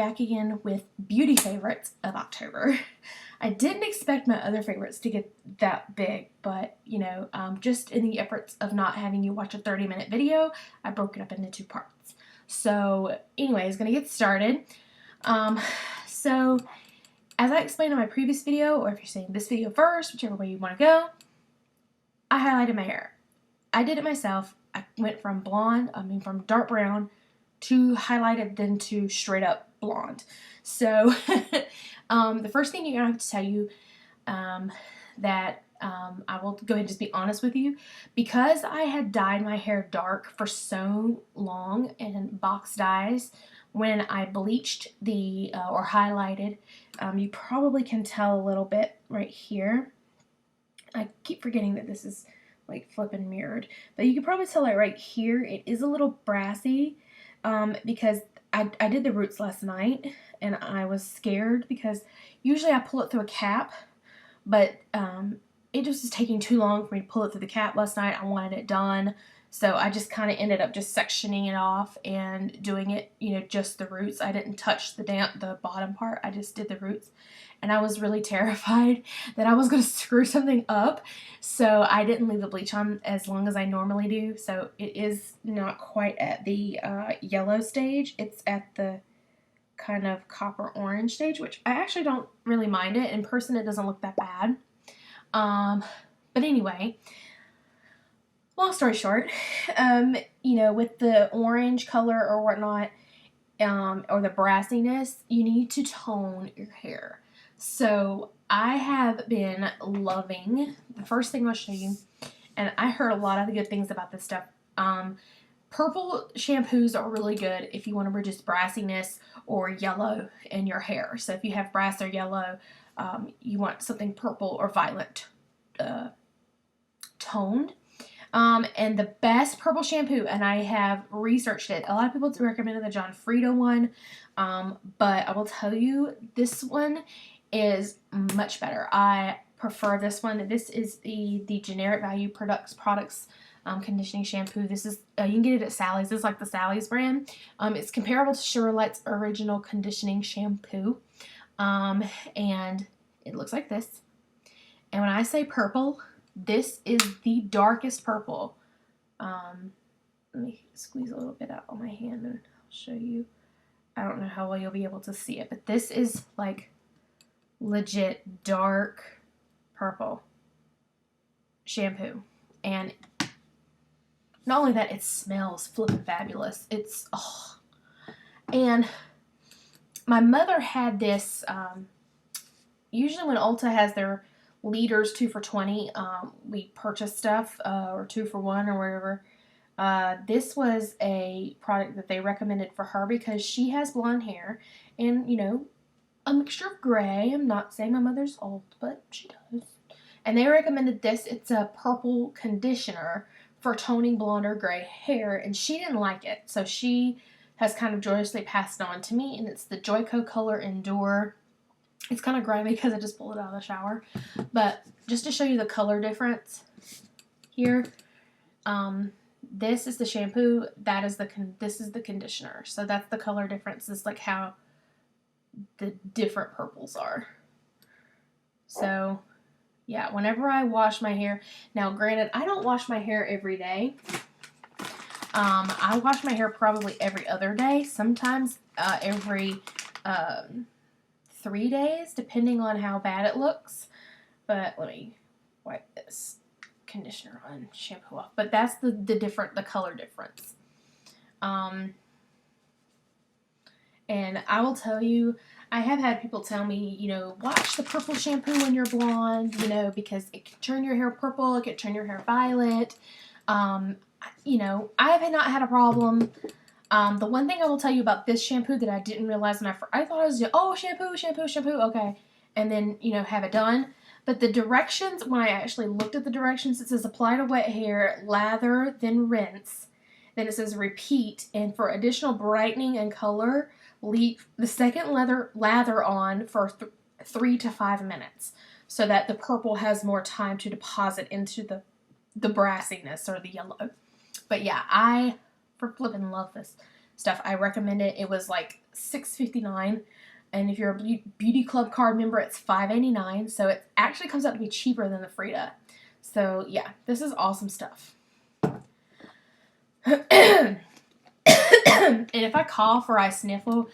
back again with beauty favorites of October. I didn't expect my other favorites to get that big, but you know, just in the efforts of not having you watch a 30-minute video, I broke it up into 2 parts. So anyways, gonna get started. So as I explained in my previous video, or if you're seeing this video first, whichever way you want to go, I highlighted my hair. I did it myself. I went from from dark brown to highlighted, then to straight up blonde. So the first thing you're gonna have to tell you that I will go ahead and just be honest with you, because I had dyed my hair dark for so long in box dyes. When I bleached or highlighted, you probably can tell a little bit right here. I keep forgetting that this is like flipping mirrored, but you can probably tell it right here. It is a little brassy because I did the roots last night and I was scared because usually I pull it through a cap, but it just was taking too long for me to pull it through the cap last night. I wanted it done, so I just kind of ended up just sectioning it off and doing it, you know, just the roots. I didn't touch the bottom part. I just did the roots. And I was really terrified that I was going to screw something up, so I didn't leave the bleach on as long as I normally do. So it is not quite at the yellow stage. It's at the kind of copper orange stage, which I actually don't really mind it. In person, it doesn't look that bad. But anyway, long story short, you know, with the orange color or whatnot, or the brassiness, you need to tone your hair. So I have been loving, the first thing I'll show you, and I heard a lot of the good things about this stuff. Purple shampoos are really good if you want to reduce brassiness or yellow in your hair. So if you have brass or yellow, you want something purple or violet toned. And the best purple shampoo, and I have researched it. A lot of people recommended the John Frieda one, but I will tell you, this one is much better. I prefer this one. This is the Generic Value Products conditioning shampoo. This is you can get it at Sally's. This is like the Sally's brand. It's comparable to Surelight's original conditioning shampoo, and it looks like this. And when I say purple, this is the darkest purple. Let me squeeze a little bit out on my hand and I'll show you. I don't know how well you'll be able to see it, but this is like legit dark purple shampoo. And not only that, it smells flippin' fabulous. It's, oh. And my mother had this, usually when Ulta has their liters 2 for $20, we purchase stuff, or 2 for $1 or whatever. This was a product that they recommended for her because she has blonde hair and, you know, a mixture of gray. I'm not saying my mother's old, but she does. And they recommended this. It's a purple conditioner for toning blonde or gray hair, and she didn't like it, so she has kind of joyously passed it on to me, and it's the Joico Color Endure. It's kind of grimy because I just pulled it out of the shower, but just to show you the color difference here, this is the shampoo, this is the conditioner, so that's the color difference. It's like how the different purples are. So yeah, whenever I wash my hair, now granted, I don't wash my hair every day. I wash my hair probably every other day, sometimes every 3 days, depending on how bad it looks. But let me wipe this conditioner and shampoo off. But that's the color difference. And I will tell you, I have had people tell me, you know, watch the purple shampoo when you're blonde, you know, because it can turn your hair purple, it can turn your hair violet. You know, I have not had a problem. The one thing I will tell you about this shampoo that I didn't realize when I thought I was, oh, shampoo, okay. And then, you know, have it done. But the directions, when I actually looked at the directions, it says apply to wet hair, lather, then rinse. Then it says repeat, and for additional brightening and color, leave the second lather on for 3 to 5 minutes so that the purple has more time to deposit into the brassiness or the yellow. But yeah, I flippin' love this. stuff. I recommend it. It was like $6.59. And if you're a Beauty Club card member, it's $5.89. So it actually comes out to be cheaper than the Frida. So yeah, this is awesome stuff. And if I cough or I sniffle,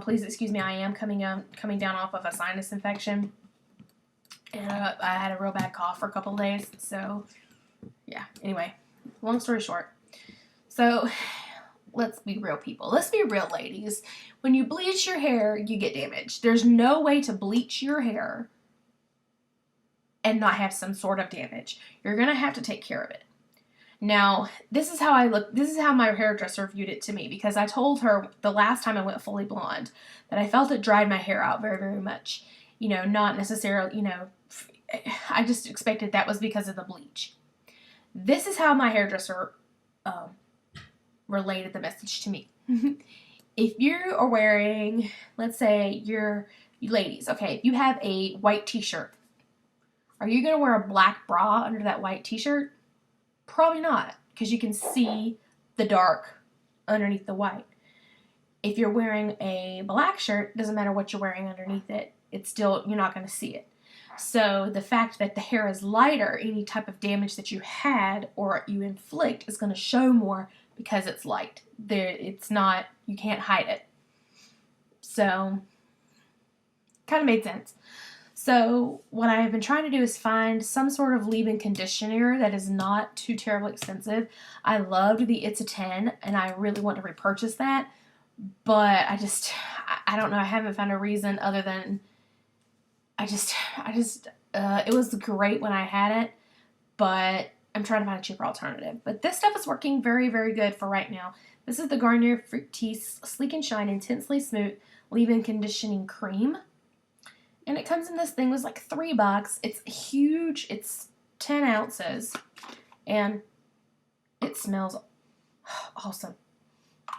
please excuse me. I am coming down off of a sinus infection, and I had a real bad cough for a couple of days. So yeah. Anyway, long story short. So let's be real, people. Let's be real, ladies. When you bleach your hair, you get damage. There's no way to bleach your hair and not have some sort of damage. You're gonna have to take care of it. Now, this is how I look. This is how my hairdresser viewed it to me, because I told her the last time I went fully blonde that I felt it dried my hair out very, very much. You know, not necessarily, you know, I just expected that was because of the bleach. This is how my hairdresser related the message to me. If you are wearing, let's say you ladies, okay, if you have a white t-shirt, are you going to wear a black bra under that white t-shirt? Probably not, because you can see the dark underneath the white. If you're wearing a black shirt, doesn't matter what you're wearing underneath it, it's still, you're not going to see it. So the fact that the hair is lighter, any type of damage that you had or you inflict is going to show more because it's light. It's not, you can't hide it. So, kind of made sense. So what I have been trying to do is find some sort of leave-in conditioner that is not too terribly expensive. I loved the It's a 10, and I really want to repurchase that, but I don't know. I haven't found a reason other than it was great when I had it, but I'm trying to find a cheaper alternative. But this stuff is working very, very good for right now. This is the Garnier Fructis Sleek and Shine Intensely Smooth Leave-In Conditioning Cream. And it comes in this thing. It was like $3. It's huge. It's 10 ounces. And it smells awesome.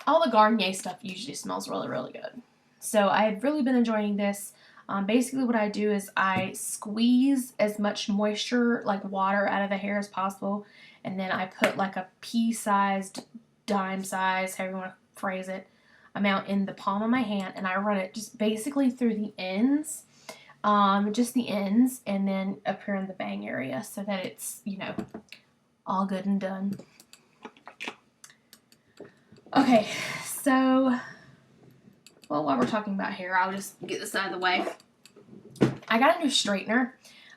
All the Garnier stuff usually smells really, really good. So I've really been enjoying this. Basically what I do is I squeeze as much moisture, like water, out of the hair as possible. And then I put like a pea-sized, dime size, however you want to phrase it, amount in the palm of my hand. And I run it just basically through the ends. Just the ends, and then up here in the bang area, so that it's, you know, all good and done. Okay, so, well, while we're talking about hair, I'll just get this out of the way. I got a new straightener.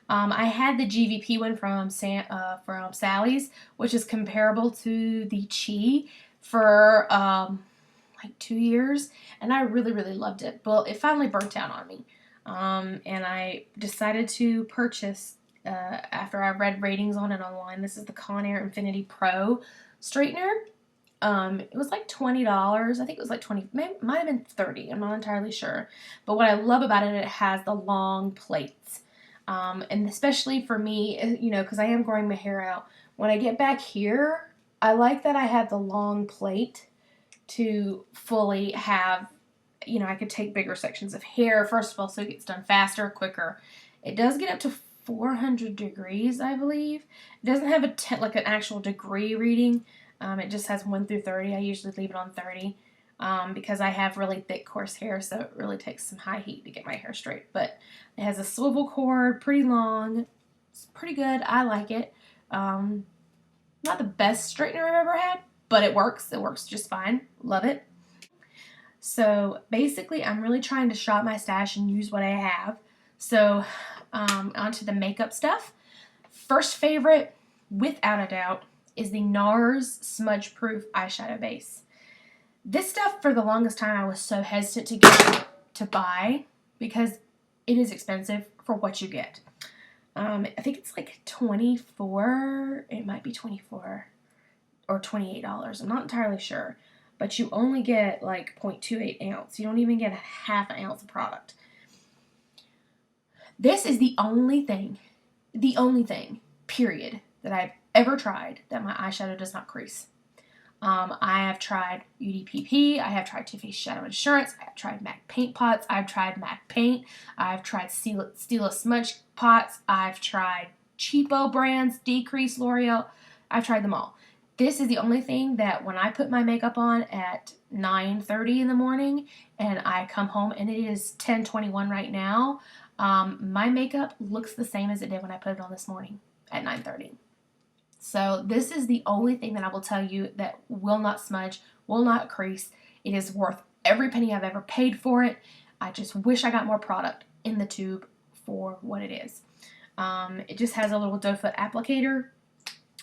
I had the GVP one from Sally's, which is comparable to the Chi for like 2 years, and I really, really loved it. But it finally burnt out on me. And I decided to purchase, after I read ratings on it online, this is the Conair Infinity Pro straightener. It was like $20. I think it was like 20, might have been 30. I'm not entirely sure. But what I love about it, it has the long plates. And especially for me, you know, because I am growing my hair out. When I get back here, I like that I have the long plate to fully have, you know, I could take bigger sections of hair, first of all, so it gets done faster, quicker. It does get up to 400 degrees, I believe. It doesn't have like an actual degree reading. It just has 1 through 30. I usually leave it on 30 because I have really thick, coarse hair, so it really takes some high heat to get my hair straight. But it has a swivel cord, pretty long. It's pretty good. I like it. Not the best straightener I've ever had, but it works. It works just fine. Love it. So basically, I'm really trying to shop my stash and use what I have. So onto the makeup stuff. First favorite, without a doubt, is the NARS Smudge Proof Eyeshadow Base. This stuff, for the longest time, I was so hesitant to buy because it is expensive for what you get. I think it's like $24. It might be $24 or $28. I'm not entirely sure. But you only get like 0.28 ounce. You don't even get a half an ounce of product. This is the only thing, period, that I've ever tried that my eyeshadow does not crease. I have tried UDPP. I have tried Too Faced Shadow Insurance. I have tried MAC Paint Pots. I've tried MAC Paint. I've tried Stila Smudge Pots. I've tried cheapo brands, Decrease, L'Oreal. I've tried them all. This is the only thing that when I put my makeup on at 9:30 in the morning and I come home and it is 10:21 right now, my makeup looks the same as it did when I put it on this morning at 9:30. So this is the only thing that I will tell you that will not smudge, will not crease. It is worth every penny I've ever paid for it. I just wish I got more product in the tube for what it is. It just has a little doe foot applicator.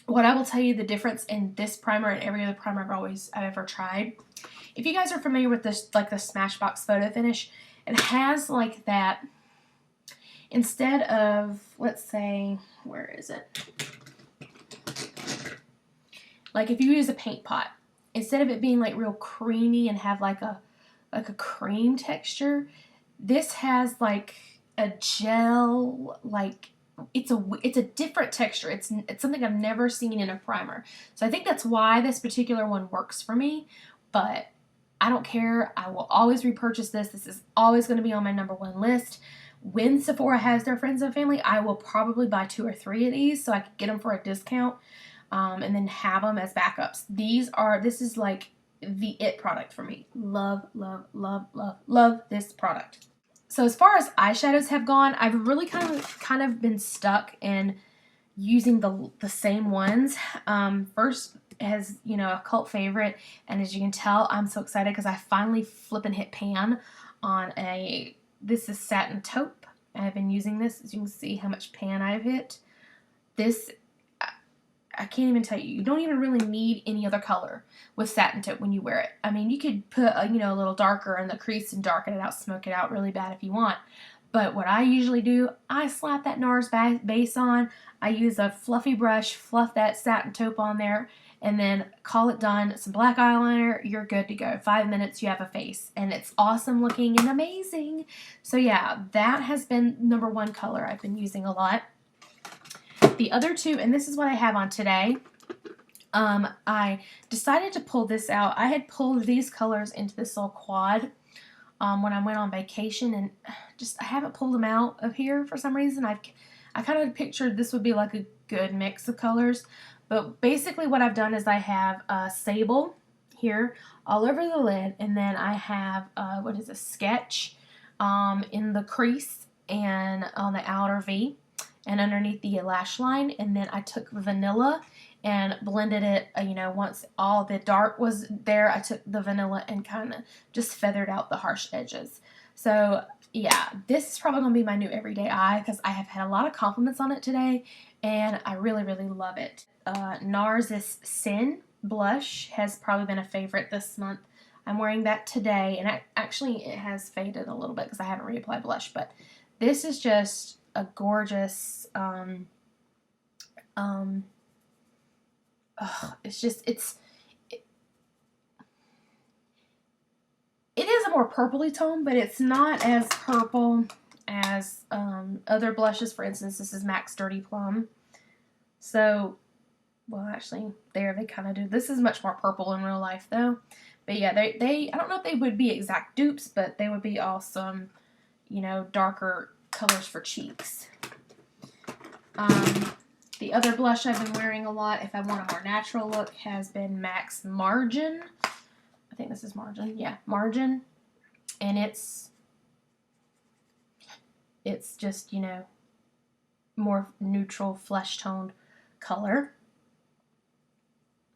What I will tell you the difference in this primer and every other primer I've ever tried. If you guys are familiar with this, like the Smashbox Photo Finish, it has like that, instead of, let's say, where is it? Like if you use a paint pot, instead of it being like real creamy and have like a cream texture, this has like a gel, like it's a different texture. It's something I've never seen in a primer. So I think that's why this particular one works for me, but I don't care. I will always repurchase this. This is always going to be on my #1 list. When Sephora has their friends and family, I will probably buy 2 or 3 of these so I can get them for a discount, and then have them as backups. This is like the it product for me. Love, love, love, love, love this product. So as far as eyeshadows have gone, I've really kind of been stuck in using the same ones. First, as you know, a cult favorite, and as you can tell, I'm so excited because I finally flippin' hit pan on this is Satin Taupe. I've been using this. As you can see how much pan I've hit. This, I can't even tell you. You don't even really need any other color with Satin Taupe when you wear it. I mean, you could put a little darker in the crease and darken it out, smoke it out really bad if you want. But what I usually do, I slap that NARS base on. I use a fluffy brush, fluff that Satin Taupe on there, and then call it done. Some black eyeliner, you're good to go. 5 minutes, you have a face. And it's awesome looking and amazing. So yeah, that has been #1 color I've been using a lot. The other two, and this is what I have on today, I decided to pull this out. I had pulled these colors into this little quad when I went on vacation, and I haven't pulled them out of here for some reason. I kind of pictured this would be like a good mix of colors, but basically what I've done is I have Sable here all over the lid, and then I have Sketch in the crease and on the outer V and underneath the lash line, and then I took Vanilla and blended it, once all the dark was there, I took the Vanilla and kind of just feathered out the harsh edges. So yeah, this is probably going to be my new everyday eye because I have had a lot of compliments on it today, and I really, really love it. NARS Sin blush has probably been a favorite this month. I'm wearing that today, and actually it has faded a little bit because I haven't reapplied blush, but this is just a gorgeous, it is a more purpley tone, but it's not as purple as other blushes. For instance, this is MAC's Dirty Plum. So, well, actually, they kind of do. This is much more purple in real life, though. But yeah, I don't know if they would be exact dupes, but they would be awesome, darker colors for cheeks. The other blush I've been wearing a lot, if I want a more natural look, has been MAC's Margin. I think this is Margin. Yeah, Margin. And it's just, more neutral, flesh-toned color.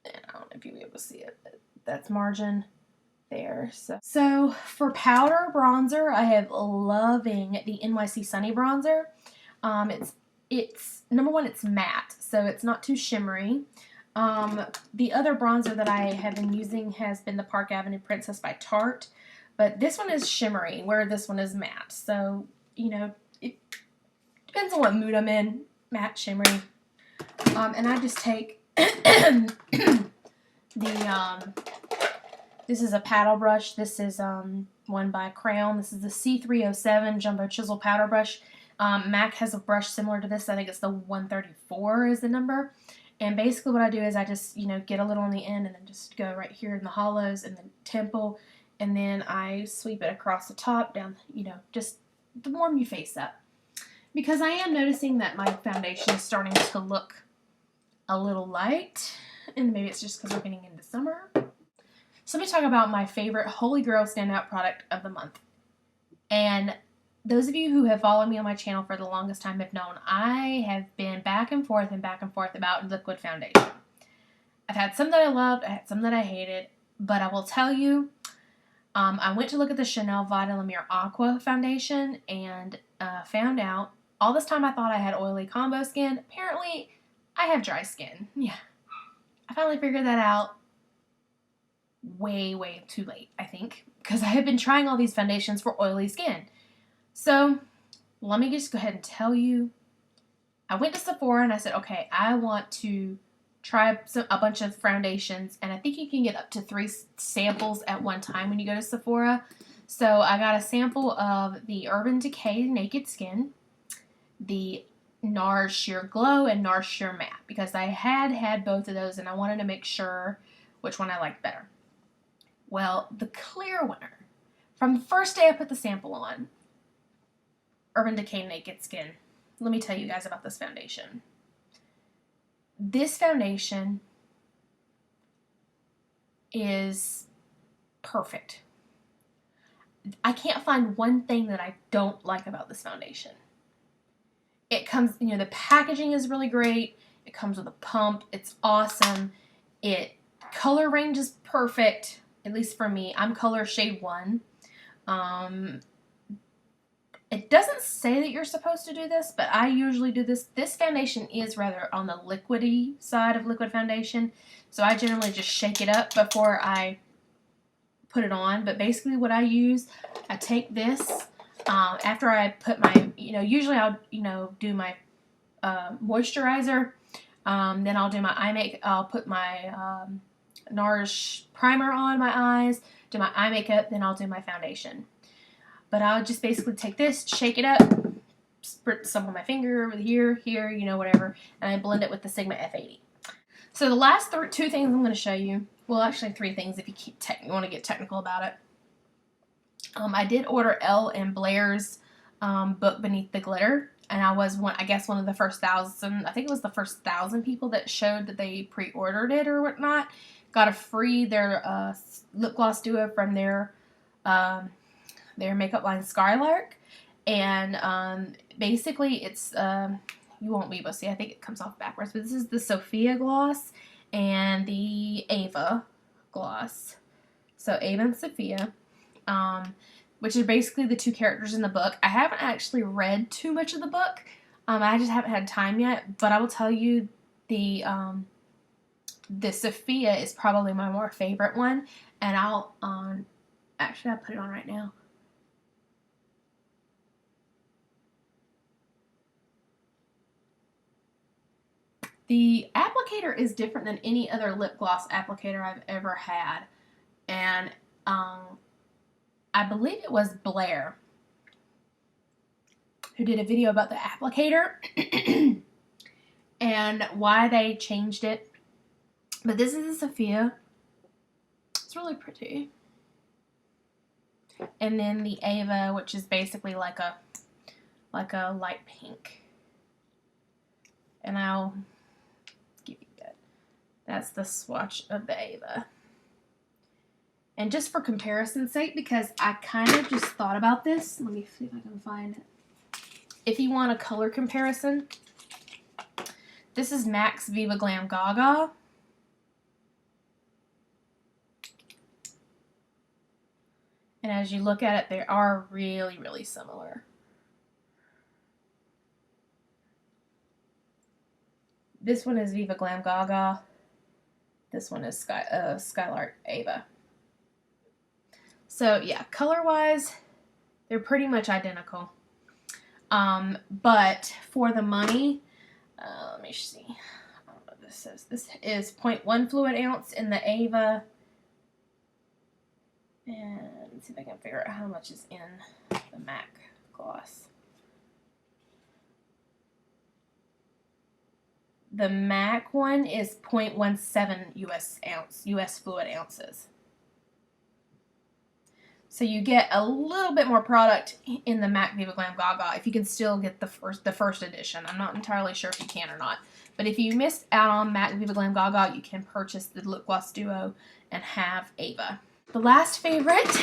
And I don't know if you'll be able to see it, but that's Margin there. So for powder bronzer, I have loving the NYC Sunny bronzer. It's #1, it's matte, so it's not too shimmery. The other bronzer that I have been using has been the Park Avenue Princess by Tarte, but this one is shimmery, where this one is matte. So, it depends on what mood I'm in, matte, shimmery. And I just take this is a paddle brush. This is one by Crayon. This is the C307 Jumbo Chisel Powder Brush. MAC has a brush similar to this. I think it's the 134 is the number. And basically what I do is I just, get a little on the end and then just go right here in the hollows and the temple. And then I sweep it across the top down, just to warm your face up. Because I am noticing that my foundation is starting to look a little light. and maybe it's just because we're getting into summer. So let me talk about my favorite Holy Grail standout product of the month. And those of you who have followed me on my channel for the longest time have known I have been back and forth about liquid foundation. I've had some that I loved, I had some that I hated, but I will tell you, I went to look at the Chanel Vita La Mer Aqua foundation and found out, all this time I thought I had oily combo skin. Apparently, I have dry skin. Yeah. I finally figured that out way, way too late, I think, because I have been trying all these foundations for oily skin. So, let me just go ahead and tell you, I went to Sephora and I said, okay, I want to try a bunch of foundations, and I think you can get up to 3 samples at one time when you go to Sephora. So I got a sample of the Urban Decay Naked Skin, the NARS Sheer Glow, and NARS Sheer Matte, because I had both of those and I wanted to make sure which one I liked better. Well, the clear winner, from the first day I put the sample on, Urban Decay Naked Skin. Let me tell you guys about this foundation. This foundation is perfect. I can't find one thing that I don't like about this foundation. It comes, the packaging is really great. It comes with a pump. It's awesome. Color range is perfect, at least for me. I'm color shade 1. It doesn't say that you're supposed to do this, but I usually do this. This foundation is rather on the liquidy side of liquid foundation, so I generally just shake it up before I put it on. But basically what I use, I take this, after I put my, usually I'll, do my moisturizer, then I'll do my eye makeup. I'll put my NARS primer on my eyes, do my eye makeup, then I'll do my foundation. But I'll just basically take this, shake it up, spritz some on my finger, here, whatever, and I blend it with the Sigma F80. So the last 2 things I'm going to show you, well, actually 3 things if you want to get technical about it. I did order Elle and Blair's book Beneath the Glitter, and I was one of the first 1,000. I think it was the first 1,000 people that showed that they pre-ordered it or whatnot. Got a free their lip gloss duo from their makeup line Skylark, and basically it's you won't be able to see, I think it comes off backwards, but this is the Sophia gloss and the Ava gloss. So Ava and Sophia, which are basically the 2 characters in the book. I haven't actually read too much of the book. I just haven't had time yet, but I will tell you the Sophia is probably my more favorite one, and I'll put it on right now. The applicator is different than any other lip gloss applicator I've ever had, and I believe it was Blair who did a video about the applicator and why they changed it. But this is the Sophia. It's really pretty. And then the Ava, which is basically like a light pink. And I'll give you that. That's the swatch of the Ava. And just for comparison's sake, because I kind of just thought about this, let me see if I can find it. If you want a color comparison, this is MAC's Viva Glam Gaga. And as you look at it, they are really, really similar. This one is Viva Glam Gaga. This one is Skylark Ava. So yeah, color-wise, they're pretty much identical. But for the money, let me see. I don't know what this says. This is 0.1 fluid ounce in the Ava. And let's see if I can figure out how much is in the MAC gloss. The MAC one is 0.17 US fluid ounces. So you get a little bit more product in the MAC Viva Glam Gaga if you can still get the first edition. I'm not entirely sure if you can or not. But if you missed out on MAC Viva Glam Gaga, you can purchase the Lip Gloss Duo and have Ava. The last favorite,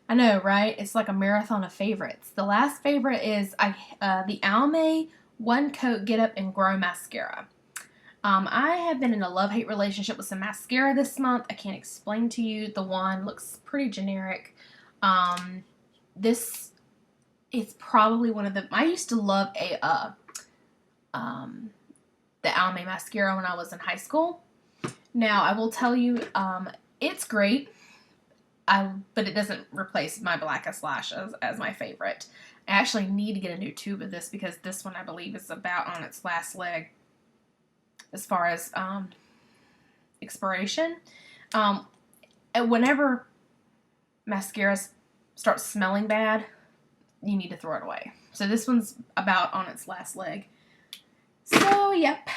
I know, right? It's like a marathon of favorites. The last favorite is the Almay One Coat Get Up and Grow Mascara. I have been in a love-hate relationship with some mascara this month. I can't explain to you. The one looks pretty generic. This is probably one of the... I used to love the Almay mascara when I was in high school. Now, I will tell you, it's great, but it doesn't replace my Blackest Lash as my favorite. I actually need to get a new tube of this because this one, I believe, is about on its last leg as far as expiration. And whenever mascaras start smelling bad, you need to throw it away. So this one's about on its last leg. So, yep.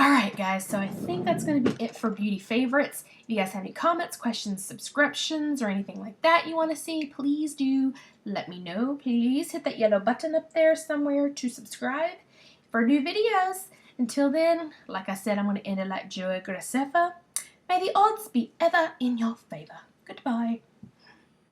Alright guys, so I think that's going to be it for beauty favorites. If you guys have any comments, questions, subscriptions, or anything like that you want to see, please do let me know. Please hit that yellow button up there somewhere to subscribe for new videos. Until then, like I said, I'm going to end it like Joey Graceffa. May the odds be ever in your favor. Goodbye.